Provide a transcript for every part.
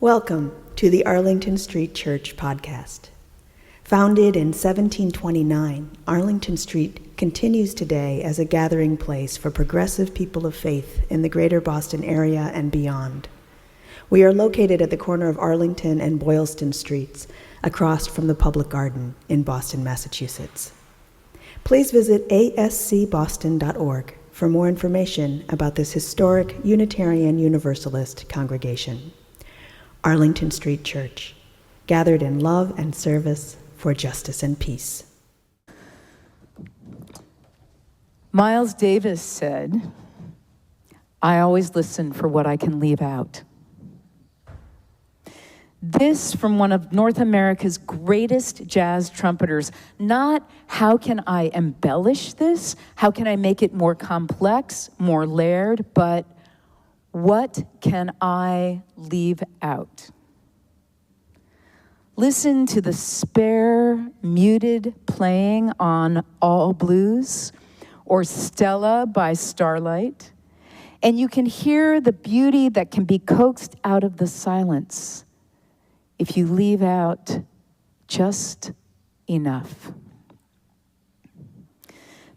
Welcome to the Arlington Street Church podcast. Founded in 1729, Arlington Street continues today as a gathering place for progressive people of faith in the greater Boston area and beyond. We are located at the corner of Arlington and Boylston Streets, across from the Public Garden in Boston, Massachusetts. Please visit ascboston.org for more information about this historic Unitarian Universalist congregation. Arlington Street Church, gathered in love and service for justice and peace. Miles Davis said, "I always listen for what I can leave out." This from one of North America's greatest jazz trumpeters. Not how can I embellish this, how can I make it more complex, more layered, but what can I leave out? Listen to the spare, muted playing on All Blues or Stella by Starlight, and you can hear the beauty that can be coaxed out of the silence if you leave out just enough.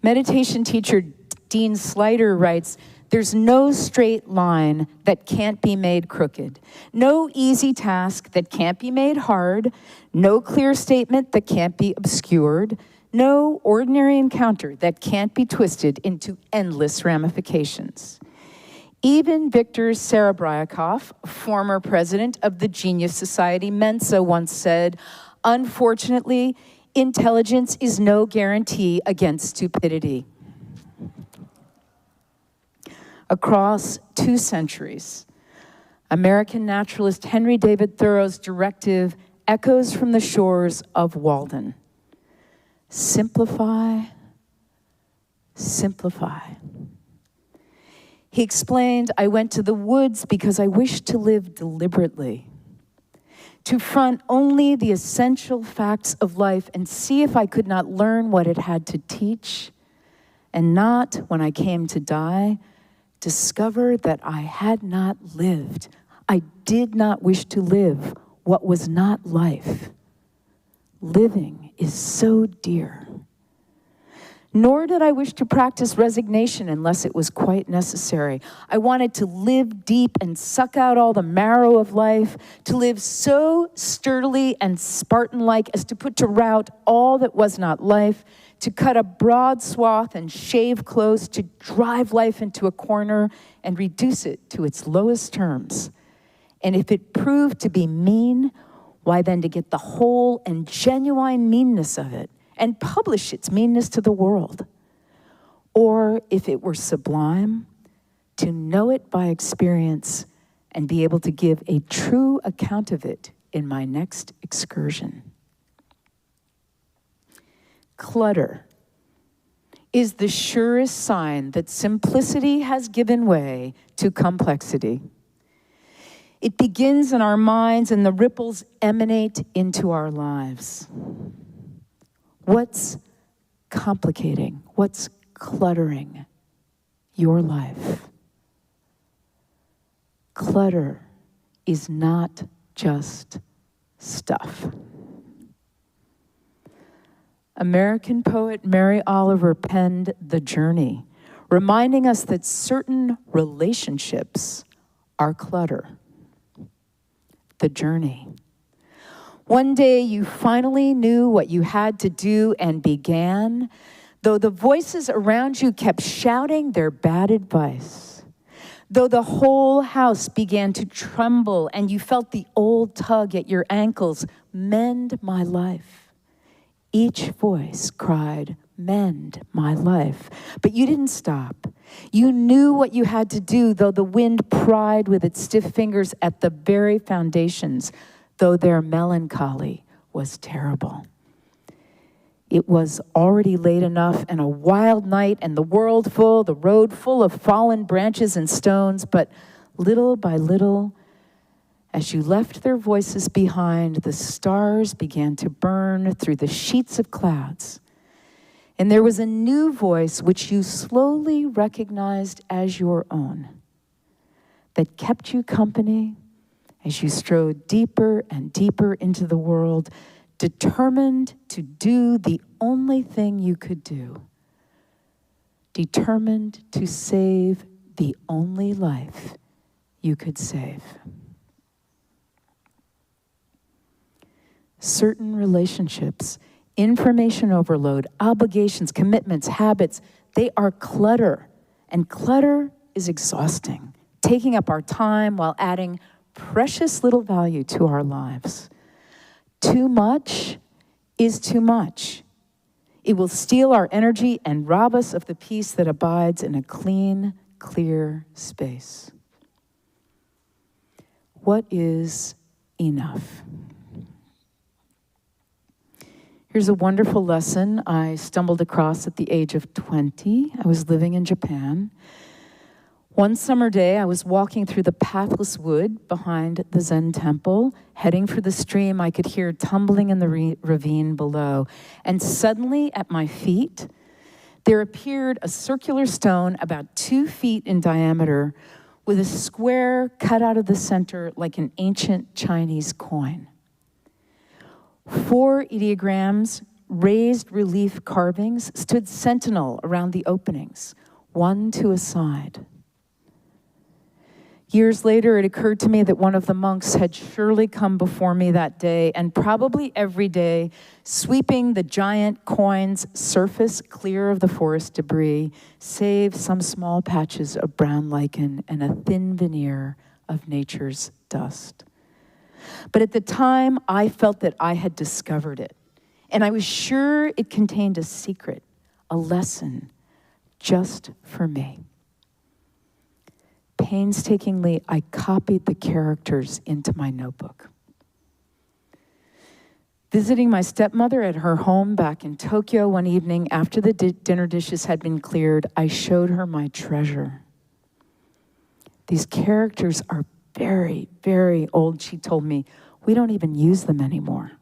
Meditation teacher Dean Slider writes, "There's no straight line that can't be made crooked, no easy task that can't be made hard, no clear statement that can't be obscured, no ordinary encounter that can't be twisted into endless ramifications." Even Viktor Serebryakov, former president of the Genius Society Mensa, once said, "Unfortunately, intelligence is no guarantee against stupidity." Across 2 centuries, American naturalist Henry David Thoreau's directive echoes from the shores of Walden. Simplify, simplify. He explained, "I went to the woods because I wished to live deliberately, to front only the essential facts of life and see if I could not learn what it had to teach, and not, when I came to die, discover that I had not lived. I did not wish to live what was not life. Living is so dear. Nor did I wish to practice resignation unless it was quite necessary. I wanted to live deep and suck out all the marrow of life, to live so sturdily and Spartan-like as to put to rout all that was not life, to cut a broad swath and shave close, to drive life into a corner and reduce it to its lowest terms. And if it proved to be mean, why then to get the whole and genuine meanness of it and publish its meanness to the world. Or if it were sublime, to know it by experience and be able to give a true account of it in my next excursion." Clutter is the surest sign that simplicity has given way to complexity. It begins in our minds and the ripples emanate into our lives. What's complicating? What's cluttering your life? Clutter is not just stuff. American poet Mary Oliver penned "The Journey," reminding us that certain relationships are clutter. The journey. One day you finally knew what you had to do and began, though the voices around you kept shouting their bad advice. Though the whole house began to tremble and you felt the old tug at your ankles, "Mend my life." Each voice cried, "Mend my life." But you didn't stop. You knew what you had to do, though the wind pried with its stiff fingers at the very foundations, though their melancholy was terrible. It was already late enough and a wild night and the world full, the road full of fallen branches and stones, but little by little, as you left their voices behind, the stars began to burn through the sheets of clouds. And there was a new voice which you slowly recognized as your own, that kept you company as you strode deeper and deeper into the world, determined to do the only thing you could do, determined to save the only life you could save. Certain relationships, information overload, obligations, commitments, habits, they are clutter. And clutter is exhausting, taking up our time while adding precious little value to our lives. Too much is too much. It will steal our energy and rob us of the peace that abides in a clean, clear space. What is enough? Here's a wonderful lesson I stumbled across at the age of 20. I was living in Japan. One summer day, I was walking through the pathless wood behind the Zen temple, heading for the stream I could hear tumbling in the ravine below. And suddenly, at my feet, there appeared a circular stone about 2 feet in diameter with a square cut out of the center like an ancient Chinese coin. 4 ideograms, raised relief carvings, stood sentinel around the openings, one to a side. Years later, it occurred to me that one of the monks had surely come before me that day, and probably every day, sweeping the giant coin's surface clear of the forest debris, save some small patches of brown lichen and a thin veneer of nature's dust. But at the time, I felt that I had discovered it, and I was sure it contained a secret, a lesson, just for me. Painstakingly, I copied the characters into my notebook. Visiting my stepmother at her home back in Tokyo one evening after the dinner dishes had been cleared, I showed her my treasure. These characters are very, very old, she told me. We don't even use them anymore.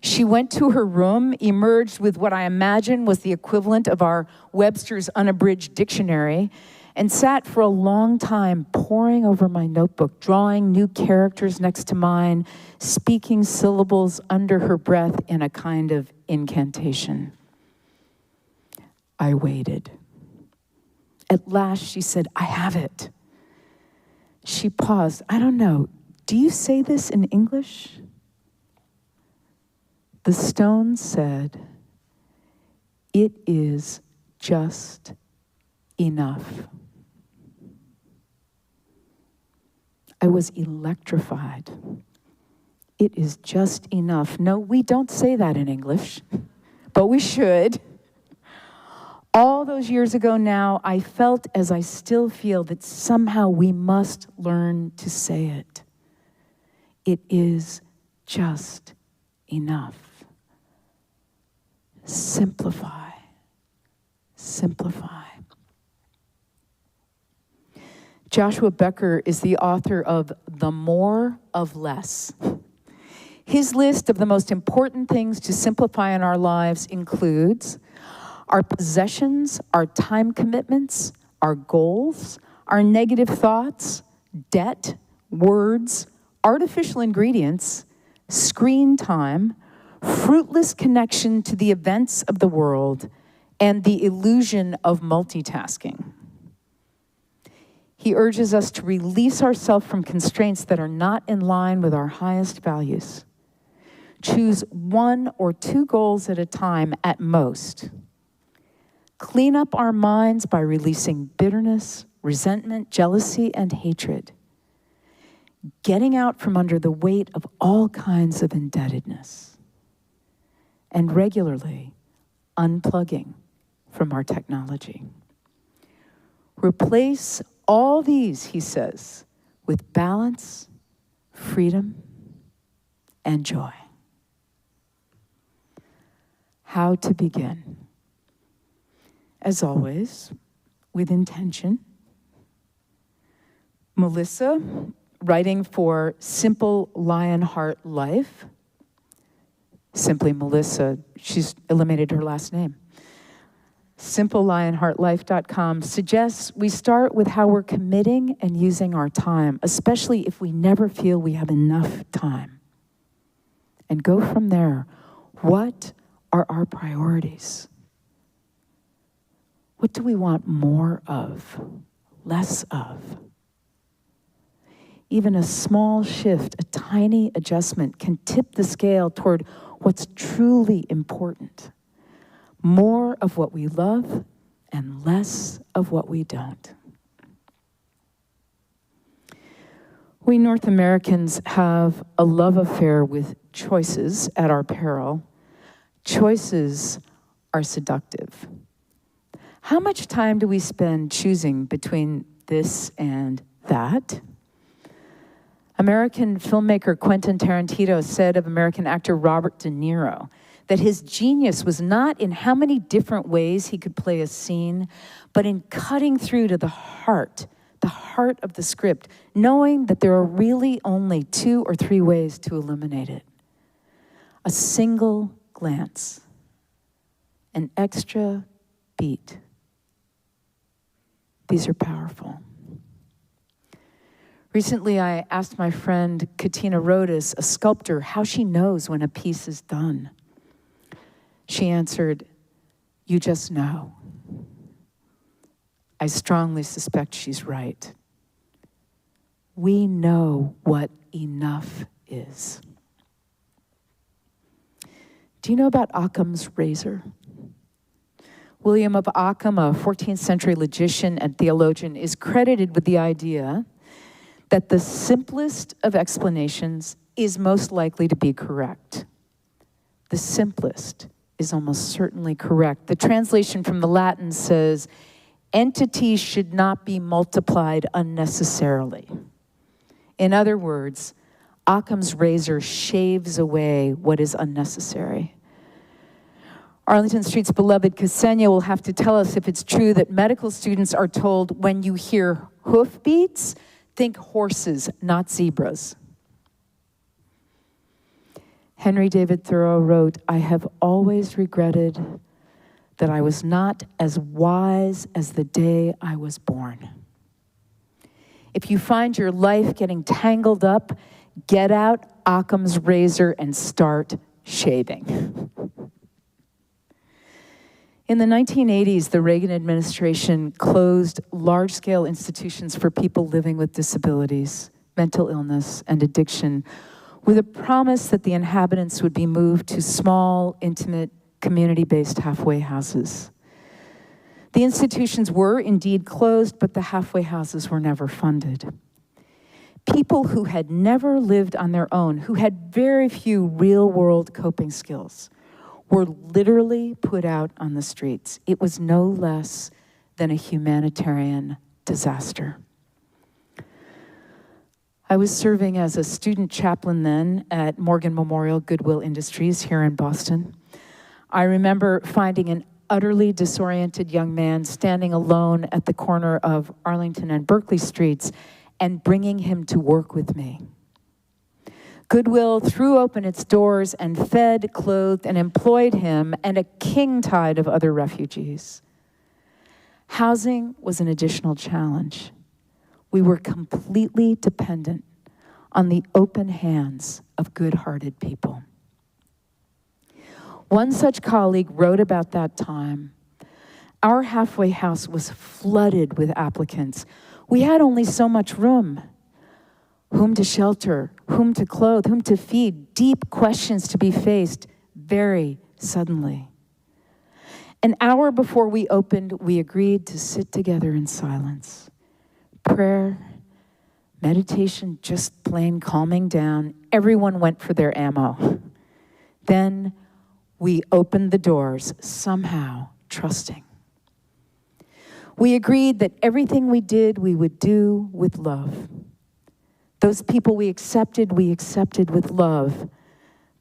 She went to her room, emerged with what I imagine was the equivalent of our Webster's Unabridged Dictionary, and sat for a long time poring over my notebook, drawing new characters next to mine, speaking syllables under her breath in a kind of incantation. I waited. At last, she said, "I have it." She paused. I don't know, do you say this in English? The stone said, "It is just enough." I was electrified. It is just enough. No, we don't say that in English, but we should. All those years ago now, I felt, as I still feel, that somehow we must learn to say it. It is just enough. Simplify. Simplify. Joshua Becker is the author of The More of Less. His list of the most important things to simplify in our lives includes our possessions, our time commitments, our goals, our negative thoughts, debt, words, artificial ingredients, screen time, fruitless connection to the events of the world, and the illusion of multitasking. He urges us to release ourselves from constraints that are not in line with our highest values. Choose 1 or 2 goals at a time at most. Clean up our minds by releasing bitterness, resentment, jealousy, and hatred. Getting out from under the weight of all kinds of indebtedness. And regularly unplugging from our technology. Replace all these, he says, with balance, freedom, and joy. How to begin? As always, with intention. Melissa, writing for Simple Lionheart Life. Simply Melissa, she's eliminated her last name. SimpleLionHeartLife.com suggests we start with how we're committing and using our time, especially if we never feel we have enough time. And go from there. What are our priorities? What do we want more of, less of? Even a small shift, a tiny adjustment can tip the scale toward what's truly important. More of what we love and less of what we don't. We North Americans have a love affair with choices at our peril. Choices are seductive. How much time do we spend choosing between this and that? American filmmaker Quentin Tarantino said of American actor Robert De Niro that his genius was not in how many different ways he could play a scene, but in cutting through to the heart of the script, knowing that there are really only 2 or 3 ways to illuminate it. A single glance, an extra beat. These are powerful. Recently, I asked my friend Katina Rodas, a sculptor, how she knows when a piece is done. She answered, "You just know." I strongly suspect she's right. We know what enough is. Do you know about Occam's razor? William of Occam, a 14th century logician and theologian, is credited with the idea that the simplest of explanations is most likely to be correct. The simplest is almost certainly correct. The translation from the Latin says, entities should not be multiplied unnecessarily. In other words, Occam's razor shaves away what is unnecessary. Arlington Street's beloved Ksenia will have to tell us if it's true that medical students are told when you hear hoofbeats, think horses, not zebras. Henry David Thoreau wrote, "I have always regretted that I was not as wise as the day I was born." If you find your life getting tangled up, get out Occam's razor and start shaving. In the 1980s, the Reagan administration closed large-scale institutions for people living with disabilities, mental illness, and addiction, with a promise that the inhabitants would be moved to small, intimate, community-based halfway houses. The institutions were indeed closed, but the halfway houses were never funded. People who had never lived on their own, who had very few real-world coping skills, were literally put out on the streets. It was no less than a humanitarian disaster. I was serving as a student chaplain then at Morgan Memorial Goodwill Industries here in Boston. I remember finding an utterly disoriented young man standing alone at the corner of Arlington and Berkeley Streets and bringing him to work with me. Goodwill threw open its doors and fed, clothed, and employed him and a king tide of other refugees. Housing was an additional challenge. We were completely dependent on the open hands of good-hearted people. One such colleague wrote about that time, "Our halfway house was flooded with applicants. We had only so much room. Whom to shelter, whom to clothe, whom to feed, deep questions to be faced very suddenly. An hour before we opened, we agreed to sit together in silence. Prayer, meditation, just plain calming down. Everyone went for their ammo. Then we opened the doors, somehow trusting. We agreed that everything we did, we would do with love. Those people we accepted with love.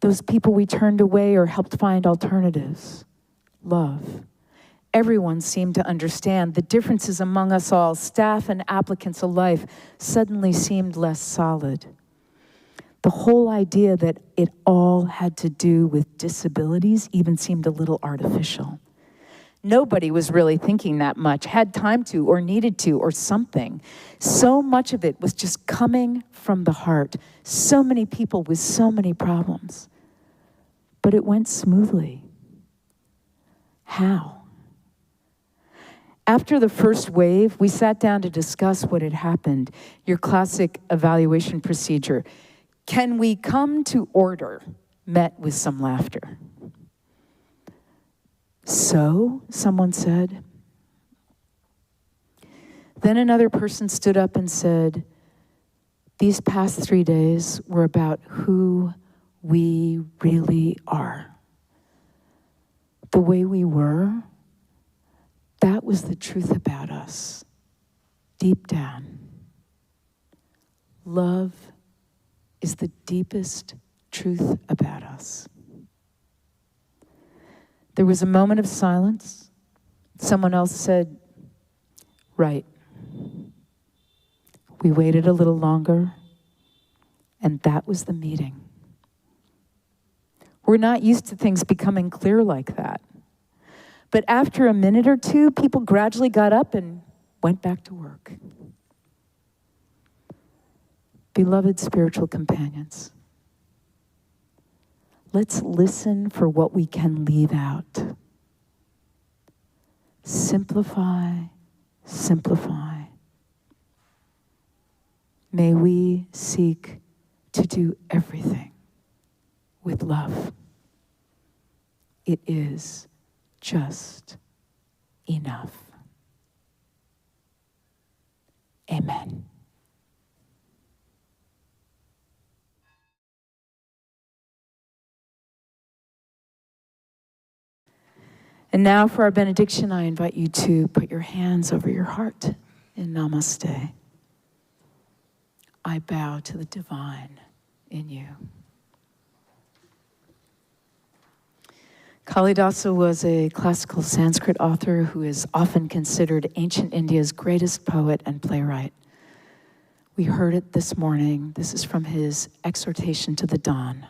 Those people we turned away or helped find alternatives, love. Everyone seemed to understand the differences among us all, staff and applicants alike, suddenly seemed less solid. The whole idea that it all had to do with disabilities even seemed a little artificial. Nobody was really thinking that much, had time to, or needed to, or something. So much of it was just coming from the heart. So many people with so many problems. But it went smoothly. How? After the first wave, we sat down to discuss what had happened, your classic evaluation procedure. Can we come to order? Met with some laughter. So, someone said. Then another person stood up and said, these past 3 days were about who we really are. The way we were, that was the truth about us, deep down. Love is the deepest truth about us. There was a moment of silence. Someone else said, right. We waited a little longer, and that was the meeting. We're not used to things becoming clear like that. But after a minute or two, people gradually got up and went back to work. Beloved spiritual companions, let's listen for what we can leave out. Simplify, simplify. May we seek to do everything with love. It is just enough. Amen. And now for our benediction, I invite you to put your hands over your heart in Namaste. I bow to the divine in you. Kalidasa was a classical Sanskrit author who is often considered ancient India's greatest poet and playwright. We heard it this morning. This is from his exhortation to the dawn.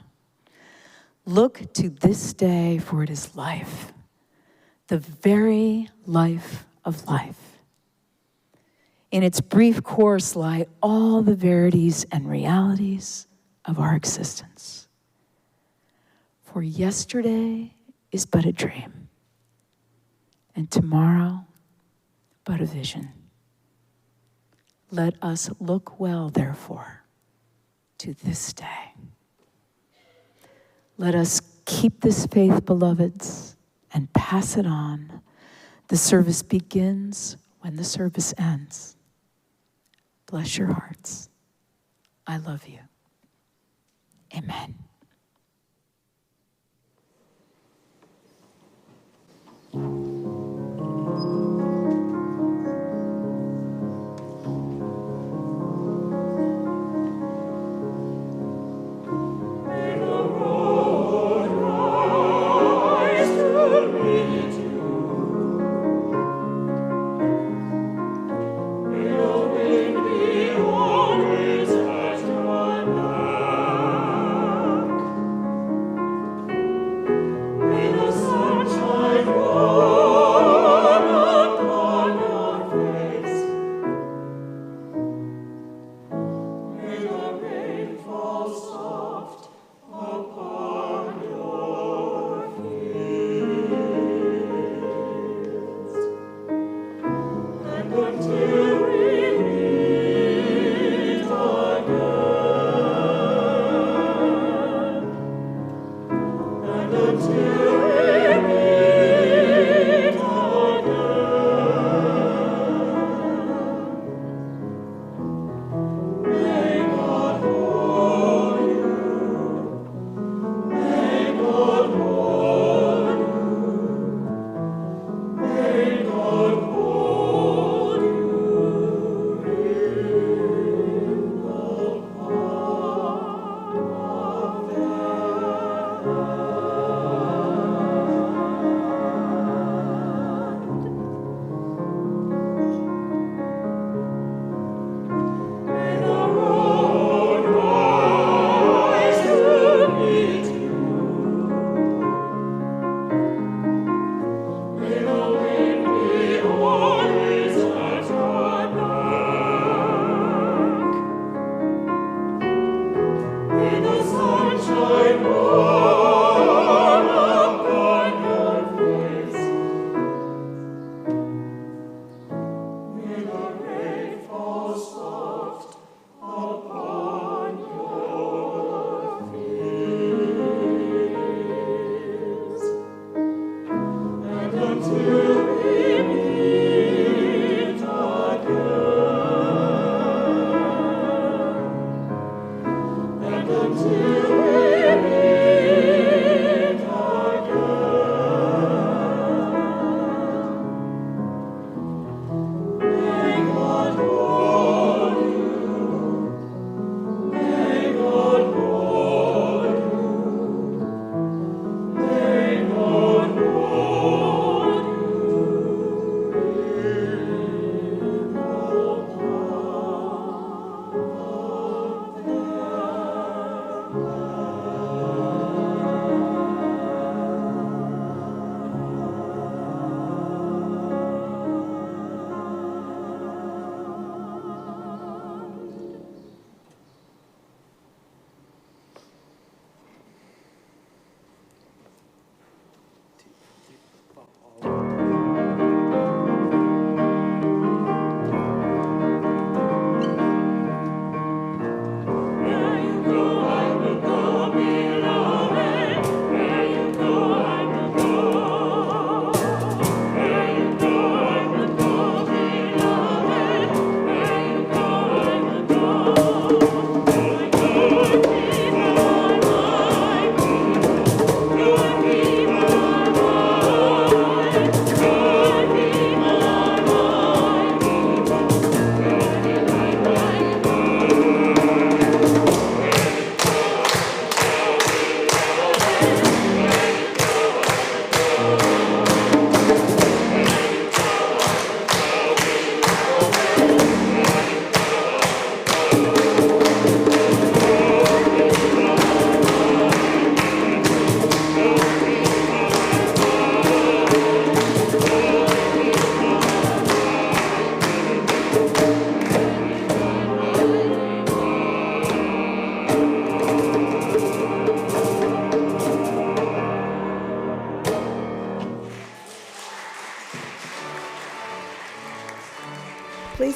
Look to this day, for it is life, the very life of life. In its brief course lie all the verities and realities of our existence. For yesterday is but a dream, and tomorrow but a vision. Let us look well, therefore, to this day. Let us keep this faith, beloveds, and pass it on. The service begins when the service ends. Bless your hearts. I love you. Amen.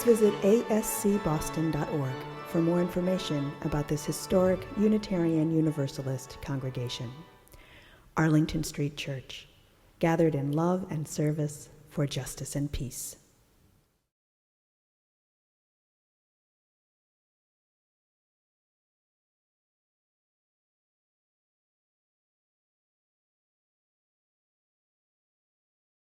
visit ascboston.org for more information about this historic Unitarian Universalist congregation. Arlington Street Church, gathered in love and service for justice and peace.